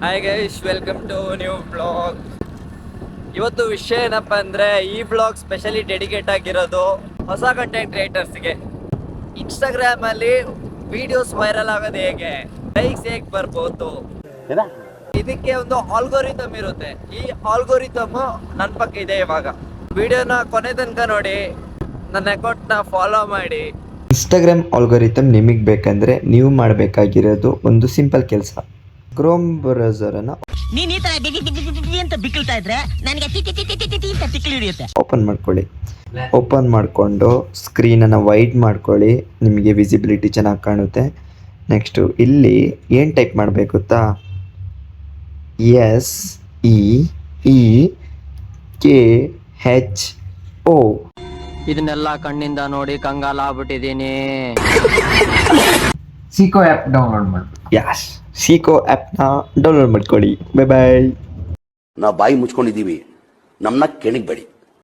Hi guys, welcome to new blog. ಇವತ್ತು ವಿಷಯ ಏನಪ್ಪ ಅಂದರೆ ಈ ಬ್ಲಾಗ್ ಸ್ಪೆಷಲಿ ಡೆಡಿಕೇಟ್ ಆಗಿರೋದು ಹೊಸ ಕಂಟೆಂಟ್ ಕ್ರಿಯೇಟರ್ಸ್ಗೆ. ಇನ್ಸ್ಟಾಗ್ರಾಮಲ್ಲಿ ವಿಡಿಯೋಸ್ ವೈರಲ್ ಆಗೋದು ಹೇಗೆ, ಲೈಕ್ಸ್ ಹೇಗೆ ಬರ್ಬೋದು, ಇದಕ್ಕೆ ಒಂದು ಆಲ್ಗೋರಿಥಮ್ ಇರುತ್ತೆ. ಈ ಆಲ್ಗೋರಿಥಮ್ ನನ್ನ ಪಕ್ಕ ಇದೆ. ಇವಾಗ ವಿಡಿಯೋನ ಕೊನೆ ತನಕ ನೋಡಿ, ನನ್ನ ಅಕೌಂಟ್ನ ಫಾಲೋ ಮಾಡಿ. ಇನ್ಸ್ಟಾಗ್ರಾಮ್ ಆಲ್ಗೋರಿಥಮ್ ನಿಮಗೆ ಬೇಕಂದ್ರೆ ನೀವು ಮಾಡಬೇಕಾಗಿರೋದು ಒಂದು ಸಿಂಪಲ್ ಕೆಲಸ. ಕ್ರೋಮ್ ಬ್ರೌಸರನ್ನು ನೀನ್ ಈ ತರ ಅಂತ ಬಿಕ್ಕಳ್ತಾ ಇದ್ರೆ ನನಗೆ ತಿಕ್ಕಿ ಹಿಡಿಯುತ್ತೆ. ಓಪನ್ ಮಾಡ್ಕೊಳ್ಳಿ. ಓಪನ್ ಮಾಡಿಕೊಂಡು ಸ್ಕ್ರೀನನ್ನು ವೈಡ್ ಮಾಡ್ಕೊಳ್ಳಿ, ನಿಮಗೆ ವಿಸಿಬಿಲಿಟಿ ಚೆನ್ನಾಗಿ ಕಾಣುತ್ತೆ. ನೆಕ್ಸ್ಟು ಇಲ್ಲಿ ಏನು ಟೈಪ್ ಮಾಡಬೇಕು ಗೊತ್ತಾ? SEEKHO. ಇದನ್ನೆಲ್ಲ ಕಣ್ಣಿಂದ ನೋಡಿ ಕಂಗಾಲ ಆಗ್ಬಿಟ್ಟಿದ್ದೀನಿ. ಸೀಕೋ ಆ್ಯಪ್ ಡೌನ್ಲೋಡ್ ಮಾಡಿ. ಯಸ್, ಸೀಕೋ ಆ್ಯಪ್ನ ಡೌನ್ಲೋಡ್ ಮಾಡ್ಕೊಳ್ಳಿ. ಬಾಯ್ ಬಾಯ್. ನಾವು ಬಾಯಿ ಮುಚ್ಕೊಂಡಿದ್ದೀವಿ, ನಮ್ಮನ್ನ ಕೆಣಗಬೇಡಿ.